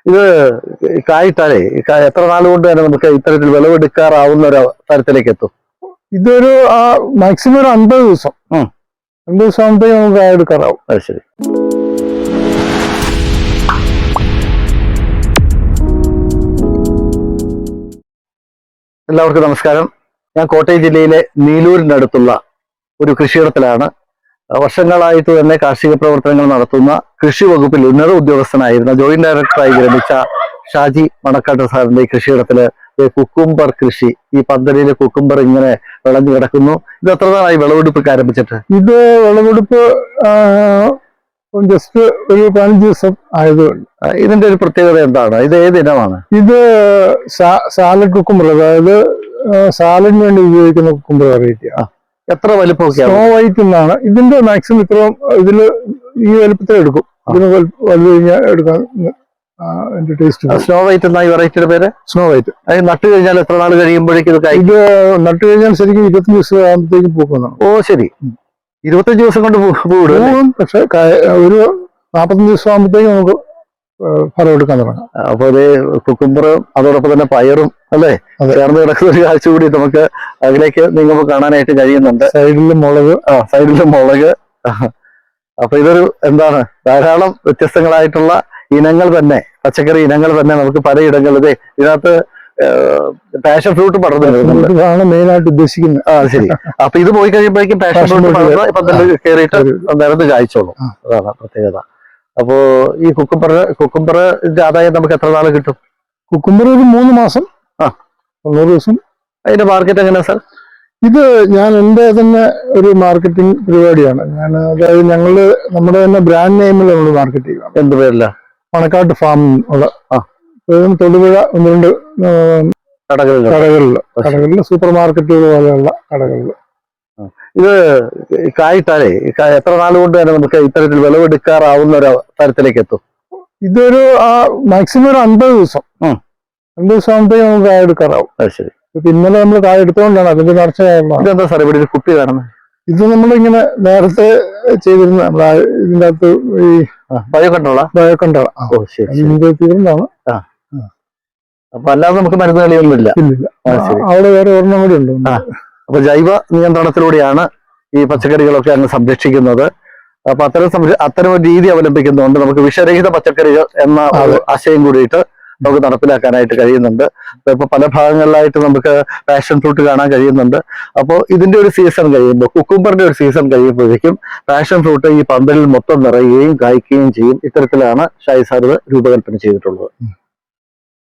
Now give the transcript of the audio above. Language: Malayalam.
ഇത് കായിട്ടാലേ എത്ര നാൾ കൊണ്ട് തന്നെ നമുക്ക് ഇത്തരത്തിൽ വിളവെടുക്കാറാവുന്ന ഒരു തരത്തിലേക്ക് എത്തും? ഇതൊരു മാക്സിമം ഒരു 50 ദിവസം 50 ദിവസം ആകുമ്പോഴത്തേക്ക് നമുക്ക് കായ എടുക്കാറാവും. അത് ശരി. എല്ലാവർക്കും നമസ്കാരം. ഞാൻ കോട്ടയം ജില്ലയിലെ നീലൂരിനടുത്തുള്ള ഒരു കൃഷിയിടത്തിലാണ്. വർഷങ്ങളായിട്ട് തന്നെ കാർഷിക പ്രവർത്തനങ്ങൾ നടത്തുന്ന കൃഷി വകുപ്പിൽ ഉന്നത ഉദ്യോഗസ്ഥനായിരുന്ന ജോയിന്റ് ഡയറക്ടറായി വിരമിച്ച ഷാജി മണക്കാട്ട് സാറിന്റെ ഈ കൃഷിയിടത്തില് കുക്കുംബർ കൃഷി, ഈ പന്തലിലെ കുക്കുംബർ ഇങ്ങനെ വിളഞ്ഞു കിടക്കുന്നു. ഇത് എത്ര നാളായി വിളവെടുപ്പൊക്കെ ആരംഭിച്ചിട്ട്? ഇത് വിളവെടുപ്പ് ജസ്റ്റ് ഒരു 15 ദിവസം ആയതുകൊണ്ട്. ഇതിന്റെ ഒരു പ്രത്യേകത എന്താണ്? ഇത് ഏത് ഇനമാണ്? ഇത് സാലഡ് കുക്കുംബർ, അതായത് സാലഡിന് വേണ്ടി ഉപയോഗിക്കുന്ന കുക്കുംബർ വെറൈറ്റി. എത്ര വലിപ്പമൊക്കെ? സ്നോ വൈറ്റ് എന്നാണ് ഇതിന്റെ മാക്സിമം. ഇത്രയും ഇതില് ഈ വലുപ്പത്തിൽ എടുക്കും. ഇതിന് വലുത് കഴിഞ്ഞാൽ എടുക്കാൻ ടേസ്റ്റ്. സ്നോ വൈറ്റ് എന്നാ ഈ വെറൈറ്റിയുടെ പേര്? Snow white. അത് നട്ട് കഴിഞ്ഞാൽ എത്ര നാൾ കഴിയുമ്പോഴേക്കും ഇത് നട്ട് കഴിഞ്ഞാൽ ശരിക്കും 25 ദിവസം ആകുമ്പോഴത്തേക്കും പൂക്കുന്നതാണ്. ഓ ശരി, 25 ദിവസം കൊണ്ട് പൂവിടും. പക്ഷെ ഒരു 45 ദിവസം ആകുമ്പോഴത്തേക്കും നമുക്ക് ഫലം എടുക്കാൻ തുടങ്ങാം. അപ്പൊ അത് കുക്കുംബറും അതോടൊപ്പം തന്നെ പയറും അല്ലേ ചേർന്ന് കിടക്കുന്ന ഒരു കാഴ്ച കൂടി നമുക്ക് അതിലേക്ക് നീങ്ങുമ്പോൾ കാണാനായിട്ട് കഴിയുന്നുണ്ട്. സൈഡിലും മുളക്. സൈഡിലും മുളക്. അപ്പൊ ഇതൊരു എന്താണ്, ധാരാളം വ്യത്യസ്തങ്ങളായിട്ടുള്ള ഇനങ്ങൾ തന്നെ, പച്ചക്കറി ഇനങ്ങൾ തന്നെ നമുക്ക് പലയിടങ്ങളിൽ ഇതിനകത്ത് പാഷൻ ഫ്രൂട്ട് പടർന്നു മെയിൻ ആയിട്ട് ഉദ്ദേശിക്കുന്നത്. ശരി. അപ്പൊ ഇത് പോയി കഴിയുമ്പോഴേക്കും പാഷൻ ഫ്രൂട്ട് പടർന്ന് ഇപ്പൊ കയറിയിട്ട് നിരന്ന് കായ്ച്ചോളും. അതാണ് പ്രത്യേകത. അപ്പോ ഈ കുക്കുംബറിന്റെ ആദായം നമുക്ക് എത്ര നാൾ കിട്ടും? കുക്കുംബർ ഒരു 3 മാസം 90 ദിവസം. അതിന്റെ മാർക്കറ്റ് എങ്ങനെയാ സാർ? ഇത് ഞാൻ എൻ്റെ തന്നെ ഒരു മാർക്കറ്റിംഗ് പരിപാടിയാണ്. അതായത് നമ്മുടെ തന്നെ ബ്രാൻഡ് നെയിമിൽ നമ്മൾ മാർക്കറ്റ് ചെയ്യുക. എന്ത് പേരില്ല? മണക്കാട്ട് ഫാം ഉള്ള തൊടുപുഴ 1-2 കടകളിൽ സൂപ്പർ മാർക്കറ്റുകൾ പോലെയുള്ള കടകളിൽ. ഇത് കായിട്ടാലേ എത്ര നാൾ കൊണ്ട് തന്നെ നമുക്ക് ഇത്തരത്തിൽ വിളവെടുക്കാറാവുന്ന ഒരു തരത്തിലേക്ക് എത്തും? ഇതൊരു മാക്സിമം ഒരു 50 ദിവസം 50 ദിവസം ആകുമ്പോഴത്തേക്ക് നമുക്ക് കായ എടുക്കാറാവും. അത് ശരി. ഇന്നലെ നമ്മൾ കായ എടുത്തുകൊണ്ടാണ് അതിന്റെ ചർച്ച. ഇതെന്താ സാർ ഇവിടെ ഒരു കുപ്പി കാണുന്നത്? ഇത് നമ്മളിങ്ങനെ നേരത്തെ ചെയ്തിരുന്ന ഇതിന്റെ അകത്ത് ഈ ബയോകൺട്രോളാണ്. തീർന്നാണ്. അപ്പൊ അല്ലാതെ നമുക്ക് മരുന്ന് കളിയൊന്നുമില്ല. അവിടെ വേറെ ഒരെണ്ണം കൂടി ഉണ്ട്. അപ്പൊ ജൈവ നിയന്ത്രണത്തിലൂടെയാണ് ഈ പച്ചക്കറികളൊക്കെ അങ്ങ് സംരക്ഷിക്കുന്നത്. അപ്പൊ അത്തരം ഒരു രീതി അവലംബിക്കുന്നതുകൊണ്ട് നമുക്ക് വിഷരഹിത പച്ചക്കറികൾ എന്ന ആശയം കൂടിയിട്ട് നമുക്ക് നടപ്പിലാക്കാനായിട്ട് കഴിയുന്നുണ്ട്. ഇപ്പൊ പല ഭാഗങ്ങളിലായിട്ട് നമുക്ക് പാഷൻ ഫ്രൂട്ട് കാണാൻ കഴിയുന്നുണ്ട്. അപ്പോൾ ഇതിന്റെ ഒരു സീസൺ കഴിയുമ്പോൾ, കുക്കുംബറിന്റെ ഒരു സീസൺ കഴിയുമ്പോഴേക്കും പാഷൻ ഫ്രൂട്ട് ഈ പന്തലിൽ മൊത്തം നിറയുകയും കായ്ക്കുകയും ചെയ്യും. ഇത്തരത്തിലാണ് ഷാജി സാർ രൂപകൽപ്പന ചെയ്തിട്ടുള്ളത്.